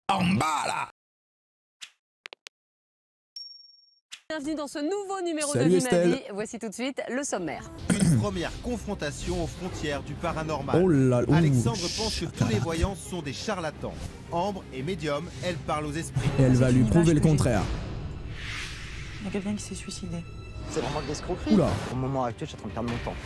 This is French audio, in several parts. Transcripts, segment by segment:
En bas, là. Bienvenue dans ce nouveau numéro Salut de Vie Estelle. ma vie. Voici tout de suite le sommaire. Une première confrontation aux frontières du paranormal. Oh là là. Alexandre pense que tous les voyants sont des charlatans. Ambre est médium, elle parle aux esprits. Et elle va C'est lui une prouver image le que j'ai contraire. Il y a quelqu'un qui s'est suicidé. C'est vraiment de l'escroquerie. Oula. Au moment actuel, je suis en train de perdre mon temps.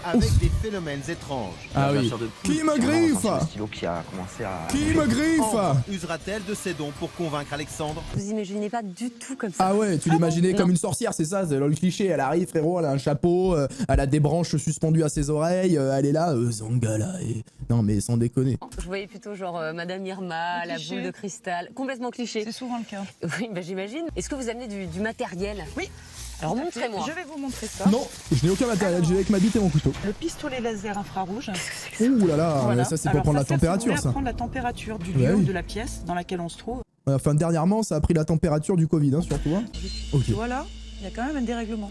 Avec des phénomènes étranges. Ah oui. Qui me griffe? C'est le stylo qui a commencé à... Qui me griffe? Ambre usera-t-elle de ses dons pour convaincre Alexandre? Vous imaginez pas du tout comme ça. Ah ouais, tu l'imaginais bon comme une sorcière, c'est ça, c'est le cliché. Elle arrive, frérot, elle a un chapeau, elle a des branches suspendues à ses oreilles, elle est là, Zangala. Et... Non mais sans déconner. Je voyais plutôt genre Madame Irma, la Cliché. boule de cristal, complètement cliché. C'est souvent le cas. Oui, bah j'imagine. Est-ce que vous amenez du matériel? Oui. Alors montrez-moi. Je vais vous montrer ça. Non, je n'ai aucun matériel, j'ai avec ma bite et mon couteau. Le pistolet laser infrarouge. Ouh là là, Voilà. ça c'est pour Alors, prendre la ça sert, si vous température voulez, ça. à prendre la température du Ouais, lieu, oui. de la pièce dans laquelle on se trouve. Enfin dernièrement ça a pris la température du Covid, hein, surtout. Hein. Ok. Voilà, il y a quand même un dérèglement.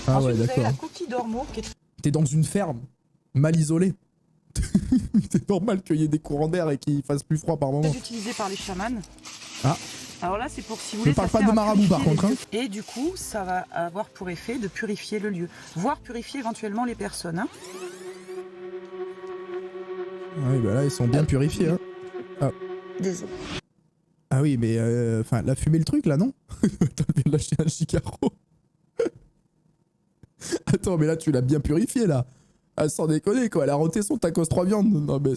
Ah Ensuite, ouais, vous avez la d'accord. coquille d'ormeau qui est T'es dans une ferme, mal isolée. C'est normal qu'il y ait des courants d'air et qu'il fasse plus froid par moment. très utilisée par les chamans. Ah. Alors là, c'est pour si vous Ne voulez. parle ça pas sert de à marabout, par purifier contre, les lieux. Et du coup, ça va avoir pour effet de purifier le lieu, voire purifier éventuellement les personnes. Hein. Ah oui, bah là ils sont bien purifiés. Hein. Désolé. Ah oui, mais enfin, elle a fumé le truc là, non? Attends, elle vient de lâcher un gigaro. Attends, mais là tu l'as bien purifié là. Ah, sans déconner quoi, elle a roté son tacos 3 viandes. Non mais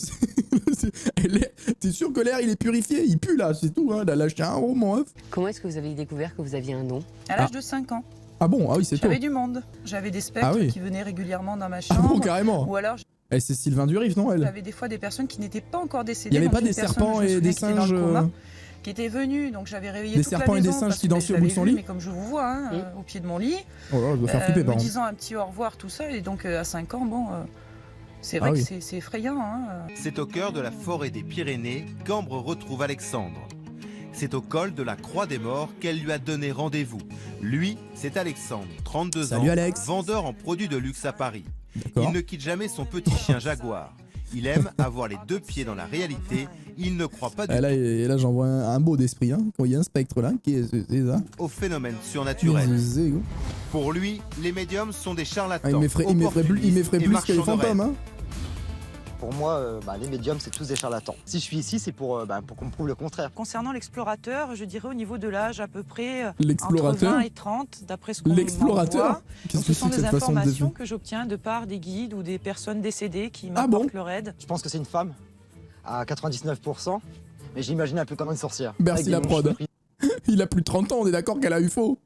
t'es sûr que l'air il est purifié? Il pue là, c'est tout, hein. Elle a lâché un rond, mon œuf. Comment est-ce que vous avez découvert que vous aviez un don? À l'âge de 5 ans, Ah bon, ah oui, c'est tout. j'avais du monde. J'avais des spectres Ah oui. qui venaient régulièrement dans ma Ah chambre. bon, carrément. Ou alors Eh, c'est Sylvain Durif, non elle? j'avais des fois des personnes qui n'étaient pas encore décédées. Il y avait donc pas une des personne, serpents je me et souviens, des qui était dans le singes, coma, qui était venue, donc j'avais réveillé Des toute la serpents et des maison singes parce qui que, dansent je sur le bout de l'avais son vu, lit? mais comme je vous vois, hein, au pied de mon lit, Oh là, je dois faire flipper me par contre. disant un petit au revoir, tout ça, et donc à 5 ans, bon, c'est vrai Ah que oui. c'est effrayant. Hein. C'est au cœur de la forêt des Pyrénées qu'Ambre retrouve Alexandre. C'est au col de la Croix des Morts qu'elle lui a donné rendez-vous. Lui, c'est Alexandre, 32 Salut, ans, Alex. vendeur en produits de luxe à Paris. D'accord. Il ne quitte jamais son petit chien Jaguar. Il aime avoir les deux pieds dans la réalité. Il ne croit pas du Et là j'en vois un beau d'esprit, hein. Quand il y a un spectre là, qui est ça? tout aux phénomènes surnaturels. C'est gros. Pour lui, les médiums sont des charlatans. Ah, il m'effraie plus opportunistes que et les marchands de fantômes, rêve. hein. Pour moi, les médiums, c'est tous des charlatans. Si je suis ici, c'est pour qu'on me prouve le contraire. Concernant l'explorateur, je dirais au niveau de l'âge à peu près entre L'explorateur? 20 et 30, d'après ce qu'on L'explorateur? m'envoie. Qu'est-ce Donc, que ce sont c'est que des cette façon de informations définir? que j'obtiens de part des guides ou des personnes décédées qui Ah m'apportent bon leur aide. Je pense que c'est une femme, à 99%, mais j'imagine un peu comme une sorcière. Merci Avec des la longs prod. cheveux gris. Il a plus de 30 ans, on est d'accord qu'elle a eu faux.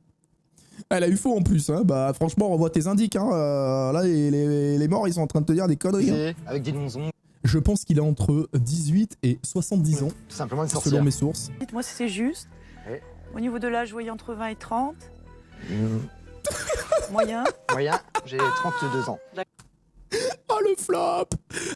Elle a eu faux en plus, hein. Bah franchement, revois tes indices, hein. Là, les morts, ils sont en train de te dire des conneries. Hein. Avec des longs ongles, Je pense qu'il a entre 18 et 70 ans, tout simplement une selon sorcière. mes sources. Dites-moi si c'est juste. Oui. Au niveau de l'âge, vous voyez entre 20 et 30. Mmh. Moyen. Moyen, j'ai 32 ans. Oh le flop!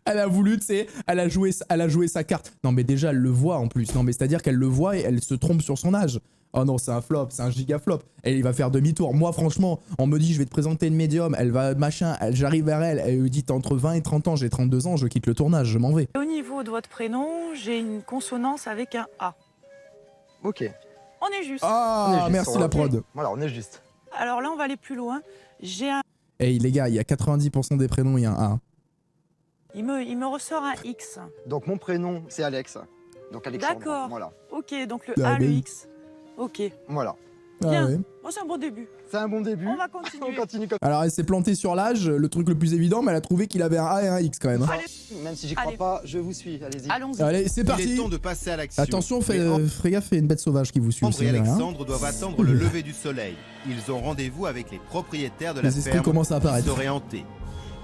Elle a voulu, tu sais, elle a joué sa carte. Non mais déjà, elle le voit en plus. Non mais c'est-à-dire qu'elle le voit et elle se trompe sur son âge. Oh non, c'est un flop, c'est un giga flop. Et il va faire demi-tour. Moi, franchement, on me dit, je vais te présenter une médium. Elle va, machin, j'arrive vers elle. Elle me dit, t'as entre 20 et 30 ans, j'ai 32 ans, je quitte le tournage, je m'en vais. Au niveau de votre prénom, j'ai une consonance avec un A. Ok. On est juste. On est Ah, juste merci sur la OK. prod. Voilà, on est juste. Alors là, on va aller plus loin. J'ai un. Hey les gars, il y a 90% des prénoms, il y a un A. Il me ressort un X. Donc mon prénom, c'est Alex. Donc Alexandre. D'accord. Voilà. Ok, donc le Ah, A, le oui. X. Ok. Voilà. Ah Bien. ouais. Oh, c'est un bon début. C'est un bon début. On va On continuer. continue comme Alors elle s'est plantée sur l'âge, le truc le plus évident, mais elle a trouvé qu'il avait un A et un X quand même. Hein. Allez, Même si j'y crois Allez. pas, je vous suis. Allez-y. allons-y. Allez, c'est Il est parti. temps de passer à l'action. Attention, Mais fais gaffe, il y a une bête sauvage qui vous suit Ambre aussi. et derrière, hein. Alexandre doivent attendre le lever du soleil. Ils ont rendez-vous avec les propriétaires de la Les esprits ferme commencent à qui apparaître. seraient hantés.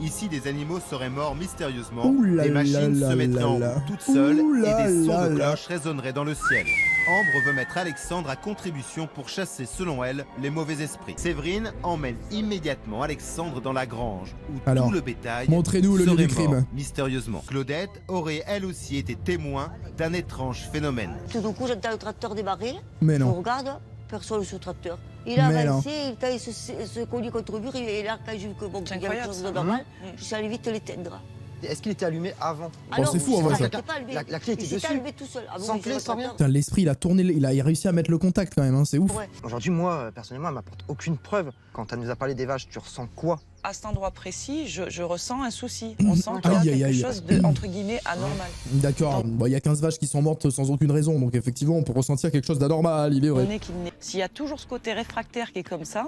Ici, des animaux seraient morts mystérieusement, Ouh là des machines là se mettraient là en là. route toutes seules Ouh et là des sons là de là. cloches résonneraient dans le ciel. Ambre veut mettre Alexandre à contribution pour chasser, selon elle, les mauvais esprits. Séverine emmène immédiatement Alexandre dans la grange, où Alors, tout le bétail montrez-nous le lieu serait du crime. mort, mystérieusement. Claudette aurait elle aussi été témoin d'un étrange phénomène. Tout d'un coup, j'entends le tracteur débarrer. Mais Je non. regarde, personne sur le tracteur. Il a Mais avancé, il taille ce collier contre le mur, et là, quand j'ai vu que bon, qu'il y avait quelque incroyable, chose ça. de normal, Mhm. je suis allé vite l'éteindre. Est-ce qu'il était allumé avant? Alors, c'est fou, en vrai, ça. c'était pas allumé. La clé était Il s'était dessus. allumé tout seul. Ah bon, Sans mais clé, le sans rien. tracteur- Putain, l'esprit, il a tourné, il a réussi à mettre le contact quand même, hein, c'est ouf. Ouais. Aujourd'hui, moi, personnellement, elle m'apporte aucune preuve. Quand elle nous a parlé des vaches, tu ressens quoi? À cet endroit précis, je ressens un souci. On sent qu'il y a Aïe, aïe, quelque aïe. chose de, entre guillemets, anormal. D'accord, bon, il y a 15 vaches qui sont mortes sans aucune raison, donc effectivement, on peut ressentir quelque chose d'anormal, il est vrai. S'il y a toujours ce côté réfractaire qui est comme ça,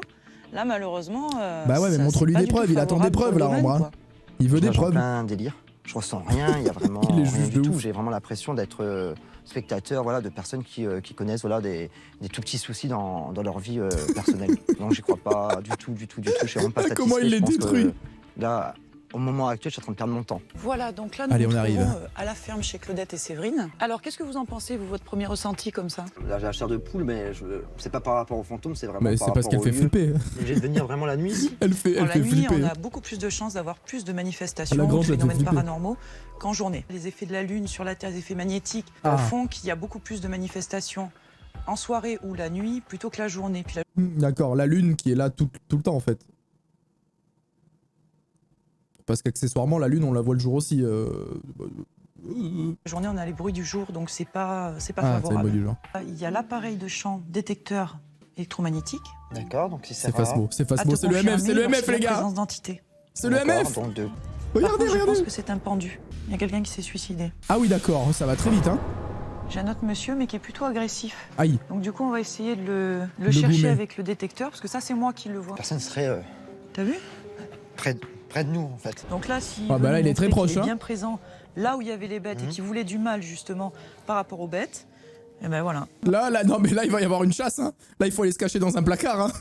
là, malheureusement. Bah ouais, mais montre-lui des preuves, il attend des preuves, là, Ambre, hein. Il veut des Là, j'ai en preuves. plein délire. Je ressens rien, il y a vraiment Il est rien juste du de tout. ouf. J'ai vraiment l'impression d'être spectateur, voilà, de personnes qui connaissent voilà, des tout petits soucis dans leur vie personnelle. Non, j'y crois pas du tout. Je suis vraiment pas satisfait. Comment il Je les pense que, détruit. là, au moment actuel, je suis en train de perdre mon temps. Voilà, donc là, nous Allez, nous on arrive. trouvons à la ferme chez Claudette et Séverine. Alors, qu'est-ce que vous en pensez, vous, votre premier ressenti comme ça? Là, j'ai la chair de poule, mais c'est pas par rapport aux fantômes, c'est vraiment Mais par c'est parce rapport qu'elle fait au lieu. flipper. J'ai de venir vraiment la nuit ici. Elle fait La nuit, flipper. on a beaucoup plus de chances d'avoir plus de manifestations, La de grange, elle fait phénomènes flipper. paranormaux qu'en journée. Les effets de la Lune sur la Terre, les effets magnétiques, Ah. font qu'il y a beaucoup plus de manifestations en soirée ou la nuit plutôt que la journée. Puis la D'accord, la lune qui est là tout le temps en fait. Parce qu'accessoirement, la lune, on la voit le jour aussi. journée, on a les bruits du jour, donc c'est pas Ah, c'est le favorable. mot du genre. Il y a l'appareil de chant détecteur électromagnétique. D'accord, donc si C'est rare- Phasmo, c'est à Phasmo, te c'est le MF, confirmer c'est le MF lorsqu'il y a les gars. présence d'entités. C'est le D'accord, MF. donc de- Par Regardez, contre, je pense regardez. que c'est un pendu. Il y a quelqu'un qui s'est suicidé. Ah oui, d'accord, ça va très vite, hein. J'ai un autre monsieur, mais qui est plutôt agressif. Aïe. Donc du coup, on va essayer de le Le chercher goumer. avec le détecteur, parce que ça, c'est moi qui le vois. personne serait T'as vu? près de nous, en fait. Donc là, si Ah bah là, il est très proche, il est hein. bien présent là où il y avait les bêtes et Mhm. qui voulait du mal justement par rapport aux bêtes, et ben voilà. Là, non, mais là, il va y avoir une chasse, hein. Là, il faut aller se cacher dans un placard, hein.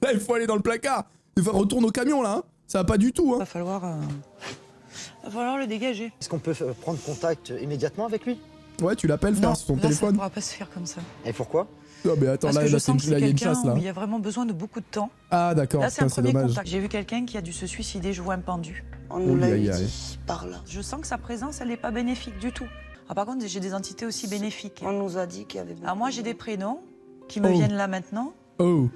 Là, il faut aller dans le placard. Il va retourner au camion, là, hein. Ça va pas du tout, hein. Va falloir le dégager. Est-ce qu'on peut prendre contact immédiatement avec lui? Ouais, tu l'appelles, frère, Non, sur ton là, ça ne téléphone. pourra pas se faire comme ça. Et pourquoi? Non, mais attends, Parce là, que je là, sens que c'est là, il y a une quelqu'un chasse, là. où il y a vraiment besoin de beaucoup de temps. Ah, d'accord, Là, c'est un putain, c'est premier dommage. contact. J'ai vu quelqu'un qui a dû se suicider, je vois un pendu. On nous l'a Aïe, aïe, dit par là. Je sens que sa présence, elle n'est pas bénéfique du tout. Ah, par contre, j'ai des entités aussi bénéfiques. On nous a dit qu'il y avait. Alors moi, j'ai des prénoms qui me Oh. viennent là maintenant. Oh,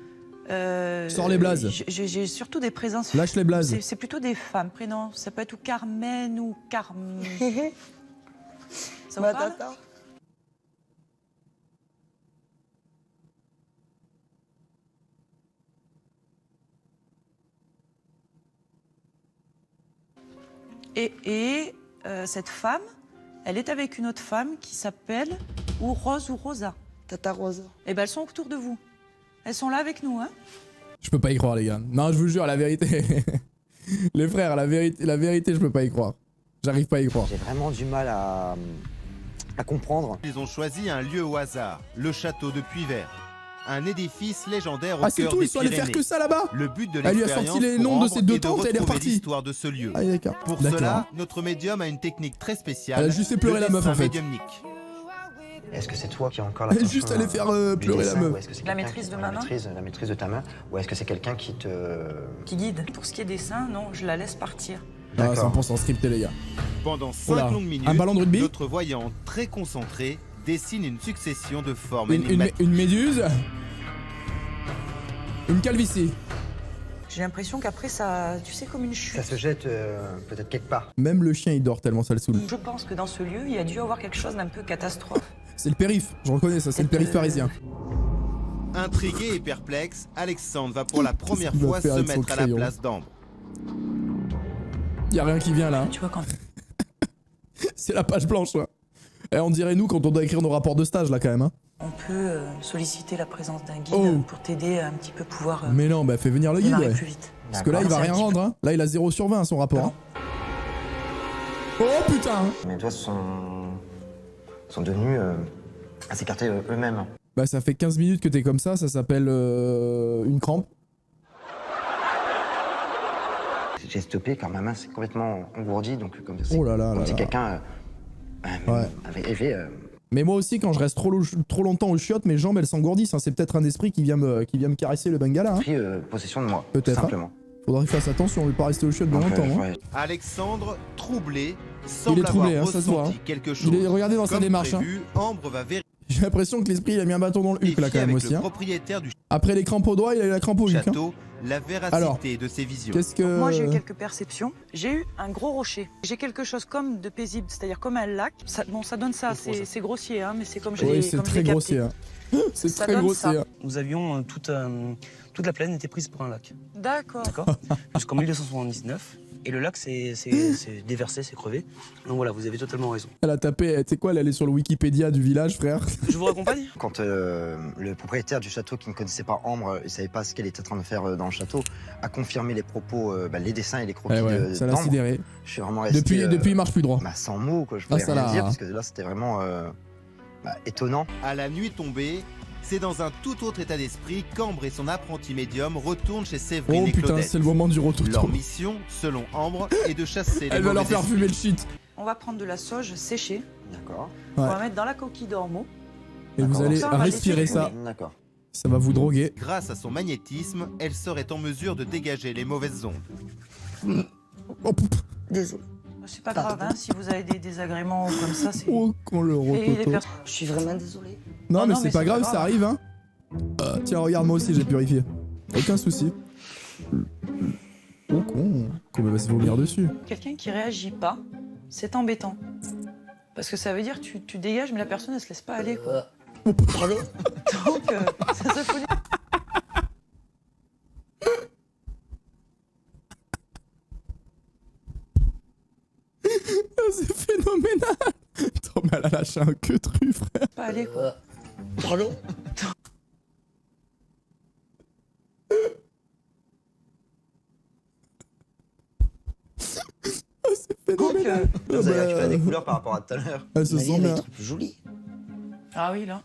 Sors les blazes. J'ai surtout des présences. lâche les blazes. C'est plutôt des femmes, prénoms. Ça peut être ou Carmen ou Carmen. Ça vous parle? Batata. Et cette femme, elle est avec une autre femme qui s'appelle ou Rose ou Rosa. Tata Rosa. Et ben elles sont autour de vous. Elles sont là avec nous, hein. Je peux pas y croire, les gars. Non, je vous jure, la vérité. Les frères, la vérité, je peux pas y croire. J'arrive pas à y croire. J'ai vraiment du mal à comprendre. Ils ont choisi un lieu au hasard, le château de Puyvert. Un édifice légendaire au Ah, c'est cœur tout, des ils sont allés faire Pyrénées. que ça là-bas. Le but de Elle lui a l'expérience sorti les pour noms de Ambre ses deux est de tantes et elle est retrouver repartie. l'histoire de ce lieu. Ah, d'accord. Pour D'accord. cela, notre médium a une technique très spéciale. Elle a juste fait pleurer le la meuf, dessin en fait. médiumnique. Est-ce que c'est toi qui as encore la Elle est juste allée faire pleurer la meuf. La maîtrise de ma main. La maîtrise de ta main. Ou est-ce que c'est quelqu'un qui te... Qui guide. Pour ce qui est des seins, non, je la laisse partir. Ah, D'accord. 100% scripté, les gars. Pendant 5 Oula, longues minutes, un ballon de rugby. notre voyante, très concentrée, dessine une succession de formes Une énigmatiques. méduse. Une calvitie. J'ai l'impression qu'après ça, tu sais, comme une chute. Ça se jette peut-être quelque part. Même le chien, il dort tellement ça le saoule. Je pense que dans ce lieu, il y a dû y avoir quelque chose d'un peu catastrophe. C'est le périph', je reconnais ça, c'est le périph' parisien. Intrigué et perplexe, Alexandre va pour la première qu'il va fois faire se avec son mettre à la crayon place d'Ambre. Y a rien qui vient là. Tu vois, quand C'est la page blanche, là. Et on dirait nous quand on doit écrire nos rapports de stage là quand même. Hein. on peut solliciter la présence d'un guide Oh. pour t'aider à un petit peu pouvoir Mais non, bah fais venir le guide, démarrer ouais. plus vite. Parce que là, il va C'est un rien petit rendre. Hein. Là, il a 0 sur 20 son rapport. Hein. Oh putain. Mes doigts sont devenus à s'écarter eux-mêmes. Bah ça fait 15 minutes que t'es comme ça s'appelle une crampe. J'ai stoppé car ma main s'est complètement engourdie, donc comme, Oh là là comme là si là. quelqu'un Ouais. avait élevé... Mais moi aussi, quand je reste trop longtemps au chiottes, mes jambes elles s'engourdissent. Hein. C'est peut-être un esprit qui vient me caresser le bengala. Hein. pris possession de moi, Peut-être, hein. simplement. Faudrait qu'il fasse attention, on veut pas rester au chiottes bien Donc, longtemps. Hein. ouais. Alexandre, troublé, semble est troublé, avoir hein, ça se voit, ressenti hein. quelque chose. Il est, regardez dans sa Comme démarche. Hein. prévu, Ambre va vérifier. J'ai l'impression que l'esprit il a mis un bâton dans le Et huc là quand même avec aussi. le Hein. propriétaire du Après les crampes au doigt, il a eu la crampe au huc. Hein. château, la véracité Alors, de ses visions. Qu'est-ce que... Moi, j'ai eu quelques perceptions. J'ai eu un gros rocher. J'ai quelque chose comme de paisible, c'est-à-dire comme un lac. Ça, bon, ça donne ça. C'est grossier, hein, mais c'est comme je l'ai Oui, c'est comme je très l'ai capté. grossier. Hein. C'est Ça très donne grossier. ça. Hein. Nous avions toute la plaine était prise pour un lac, D'accord. d'accord Jusqu'en 1279. Et le lac s'est déversé, s'est crevé. Donc voilà, vous avez totalement raison. Elle a tapé, tu sais quoi, elle est allée sur le Wikipédia du village, frère. Je vous raccompagne? Quand le propriétaire du château, qui ne connaissait pas Ambre, il ne savait pas ce qu'elle était en train de faire dans le château, a confirmé les propos, les dessins et les croquis Eh ouais, ça l'a d'Ambre. sidéré. Je suis vraiment resté... Depuis, il marche plus droit. sans mots, quoi. Je pouvais ça rien l'a- dire, parce que là, c'était vraiment étonnant. À la nuit tombée, c'est dans un tout autre état d'esprit qu'Ambre et son apprenti médium retournent chez Séverine Oh et putain, Claudette. c'est le moment du retour. Leur mission, selon Ambre, est de chasser les Elle va leur mauvais faire esprits. fumer le shit. On va prendre de la sauge séchée. D'accord. On Ouais. va mettre dans la coquille d'ormeau. Et vous D'accord. allez Ça, on va respirer laisser ça. D'accord. Ça va vous droguer. Grâce à son magnétisme, elle serait en mesure de dégager les mauvaises ondes. Oh, poup. Désolé. C'est pas grave, hein, si vous avez des désagréments comme ça, c'est... Oh, qu'on le Et les rototo. Je suis vraiment désolée. Non, Oh mais non, c'est mais pas c'est grave, pas ça grave. arrive, hein. Tiens, regarde, moi aussi, j'ai purifié. Aucun souci. Oh, con. Qu'on va se vomir dessus. Quelqu'un qui réagit pas, c'est embêtant. Parce que ça veut dire que tu dégages, mais la personne, elle se laisse pas aller, quoi. Allô? Donc, ça se fout. Ah, c'est phénoménal. Attends, mais elle a lâché un queutru, frère. Pas aller, quoi. Allô? Ah, c'est phénoménal. Ah, Vous avez bah, récupéré des couleurs par rapport à tout à l'heure. Elle se Mais il y sent avait bien. des trucs plus jolis. Ah oui, là.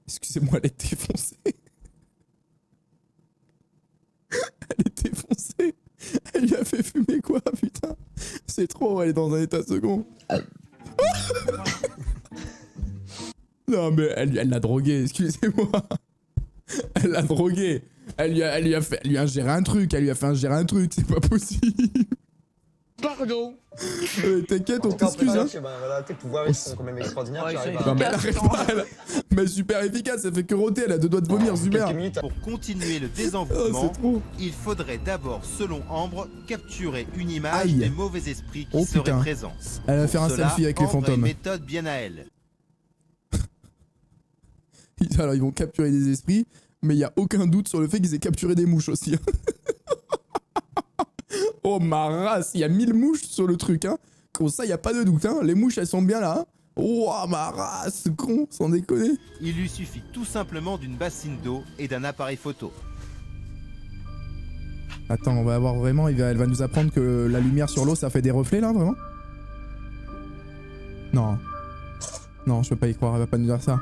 Excusez-moi, elle est défoncée. Elle est défoncée. Elle lui a fait fumer quoi, putain. C'est trop, elle est dans un état second. Non, mais elle l'a drogué, excusez-moi. Elle l'a drogué. Elle lui a ingéré un truc, elle lui a fait ingérer un truc, c'est pas possible. Pardon. T'inquiète, on t'excuse, hein. Tes pouvoirs sont quand même extraordinaires. Ouais, tu arrives c'est Non, mais elle efficace, arrête pas, mais super efficace, ça fait que roter, elle a 2 doigts de vomir, super. quelques minutes. Pour continuer le Oh, désenvoûtement, c'est trop. il faudrait d'abord, selon Ambre, capturer une image Aïe. des mauvais esprits qui Oh, seraient putain. présents. Elle va Pour faire un cela, selfie avec les Ambre a une fantômes. méthode bien à elle. Alors ils vont capturer des esprits, mais il y a aucun doute sur le fait qu'ils aient capturé des mouches aussi. Oh ma race, il y a 1000 mouches sur le truc, hein. Comme ça, il y a pas de doute, hein. Les mouches, elles sont bien là, hein. Oh ma race, con, sans déconner. Il lui suffit tout simplement d'une bassine d'eau et d'un appareil photo. Attends, on va avoir vraiment, elle va nous apprendre que la lumière sur l'eau, ça fait des reflets là, vraiment. Non. Non, je peux pas y croire, elle va pas nous dire ça.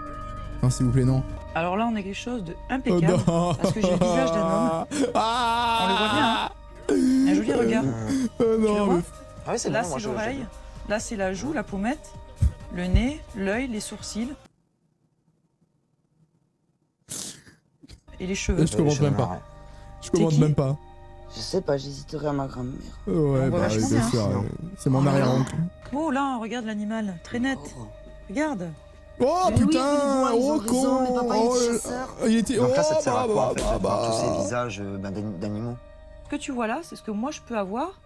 Non, s'il vous plaît, non. Alors là, on a quelque chose de Oh impeccable. non. Parce que j'ai le visage d'un homme. Ah. On le voit bien, hein. Un joli regard. Oh Tu le non, vois mais... Ah oui, c'est Là, bon, moi, c'est l'oreille. Là, c'est la joue, la pommette, le nez, l'œil, les sourcils. Et les cheveux. Je comprends même pas. Je commande qui même pas. Je sais pas, j'hésiterais à ma grand-mère. Ouais, voit bah, vachement bien bien. sûr, c'est mon arrière-oncle. Oh là, regarde l'animal, très net. Oh. Regarde. Oh Mais oui, putain, mais bon, ils ont oh raison, con, mais papa, il est chasseur. il était, Donc là, ça te oh, sert à quoi, en fait, bah, voir tous bah. ces visages d'animaux? Ce que tu vois là, c'est ce que moi je peux avoir,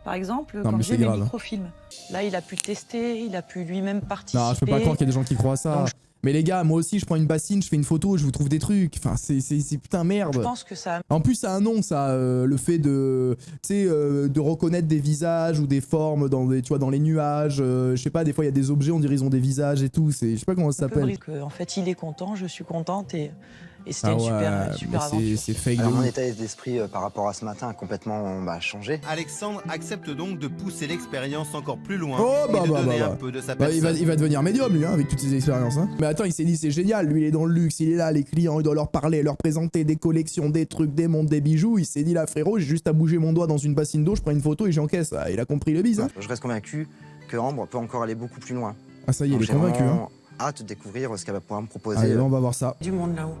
par exemple, Non, quand mais j'ai c'est mes grave. microfilms. Là, il a pu tester, il a pu lui-même participer. Non, je peux pas croire qu'il y a des gens qui croient à ça. Donc, Mais les gars, moi aussi, je prends une bassine, je fais une photo, je vous trouve des trucs. Enfin, c'est putain Je merde. pense que ça. En plus, ça a un nom, ça, le fait de, tu sais, de reconnaître des visages ou des formes dans des, tu vois, dans les nuages. Je sais pas, des fois il y a des objets, on dirait ils ont des visages et tout. C'est, je sais pas comment ça s'appelle. En fait, il est content, je suis contente et c'était Ah une ouais, super mais aventure. c'est fake. Alors de mon ouf. état d'esprit par rapport à ce matin a complètement changé. Alexandre accepte donc de pousser l'expérience encore plus loin Oh, et bah, de bah, donner bah, un bah. peu de sa Bah, personne. il va devenir médium lui, hein, avec toutes ses expériences. Hein. Mais attends, il s'est dit c'est génial. Lui, il est dans le luxe, il est là, les clients, il doit leur parler, leur présenter des collections, des trucs, des montres, des bijoux. Il s'est dit là, frérot, j'ai juste à bouger mon doigt dans une bassine d'eau, je prends une photo et j'encaisse. Ah, il a compris le bise. Hein. Je reste convaincu que Ambre peut encore aller beaucoup plus loin. Ah ça y est, il Donc, est j'ai convaincu. Hein. vraiment hâte de découvrir ce qu'elle va pouvoir me proposer. Allez, on va voir ça. Du monde là-haut.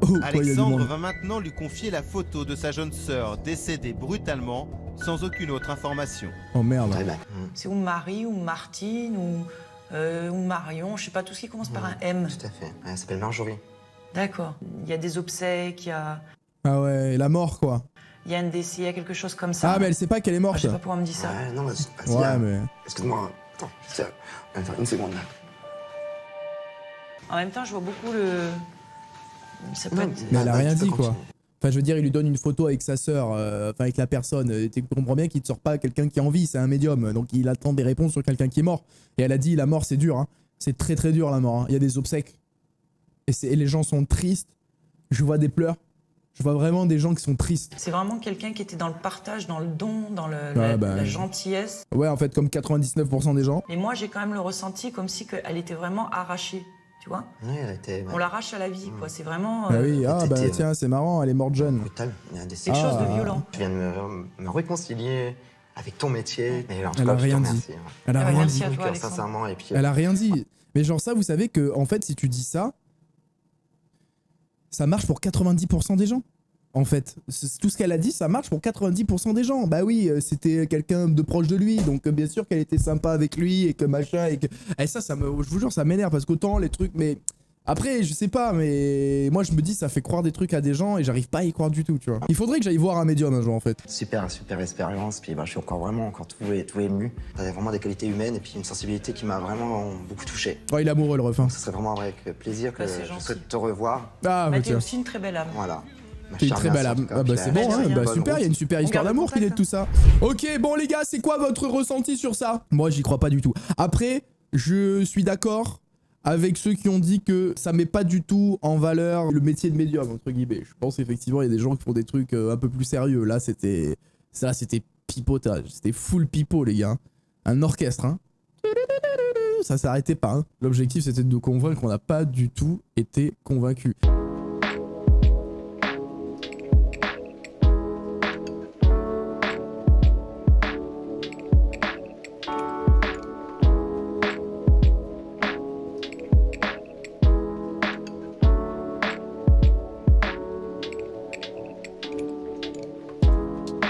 Oh, quoi, il y a du Alexandre monde. va maintenant lui confier la photo de sa jeune sœur décédée brutalement sans aucune autre information. Oh merde. Très bien. C'est ou Marie ou Martine ou ou Marion, je sais pas, tout ce qui commence par un M. Tout à fait. Elle s'appelle Marjorie. D'accord. Il y a des obsèques, Ah ouais, la mort quoi. il y a un décès, il y a quelque chose comme ça. Ah mais elle sait pas qu'elle est Ah, morte. je sais pas pourquoi on me dit ça. Ouais, non, vas-y. Ouais mais... Excuse-moi. Attends, tiens, une seconde là. En même temps, je vois beaucoup le... Ça peut Non, être... Mais elle a Bah, rien tu peux dit quoi. continuer. Enfin je veux dire, il lui donne une photo avec sa sœur, enfin avec la personne. Tu comprends bien qu'il te sort pas quelqu'un qui est en vie, c'est un médium. Donc il attend des réponses sur quelqu'un qui est mort. Et elle a dit, la mort c'est dur, hein. C'est très très dur la mort, hein. Il y a des obsèques. Et les gens sont tristes. Je vois des pleurs. Je vois vraiment des gens qui sont tristes. C'est vraiment quelqu'un qui était dans le partage, dans le don, dans bah, la gentillesse. Ouais, en fait, comme 99% des gens. Et moi, j'ai quand même le ressenti comme si elle était vraiment arrachée, tu vois. Oui, elle était. On l'arrache à la vie, quoi. C'est vraiment Bah oui, ah bah t'étais- tiens, c'est marrant, elle est morte jeune. Brutal. Il y a des quelque chose de Ah. violent. Tu viens de me réconcilier avec ton métier. Et en tout Elle cas, a je te rien dit. remercie, hein. Elle a Ah bah, rien merci dit. à Du toi, cœur, Alexandre. sincèrement. Et puis, Elle a rien dit. Mais genre ça, vous savez que en fait, si tu dis ça, ça marche pour 90% des gens. En fait, tout ce qu'elle a dit, ça marche pour 90% des gens. Bah oui, c'était quelqu'un de proche de lui, donc bien sûr qu'elle était sympa avec lui et que machin et que... Et ça je vous jure, ça m'énerve parce qu'autant les trucs, mais après, je sais pas, mais moi je me dis ça fait croire des trucs à des gens et j'arrive pas à y croire du tout, tu vois. Il faudrait que j'aille voir un médium un jour en fait. super expérience. Puis bah, je suis encore tout ému. T'as vraiment des qualités humaines et puis une sensibilité qui m'a vraiment beaucoup touché. Oh, il est amoureux le ref. Hein. Ce serait vraiment avec plaisir que Bah, c'est je gentil. souhaite te revoir. Ah, Bah, bah, t'es tiens. aussi une très belle âme. Voilà. Ma C'est une chère très Merci, belle en âme. tout cas. Ah bah Puis, c'est bah, bon, de hein, rien. bah bonne super, il y a une super histoire garde d'amour qui naît de contact, tout ça. Ok, bon les gars, c'est quoi votre ressenti sur ça? Moi j'y crois pas du tout. Après, je suis d'accord avec ceux qui ont dit que ça met pas du tout en valeur le métier de médium, entre guillemets. Je pense effectivement il y a des gens qui font des trucs un peu plus sérieux. Là c'était pipotage, c'était full pipo les gars. Un orchestre, hein. Ça s'arrêtait pas, hein. L'objectif c'était de nous convaincre qu'on n'a pas du tout été convaincus.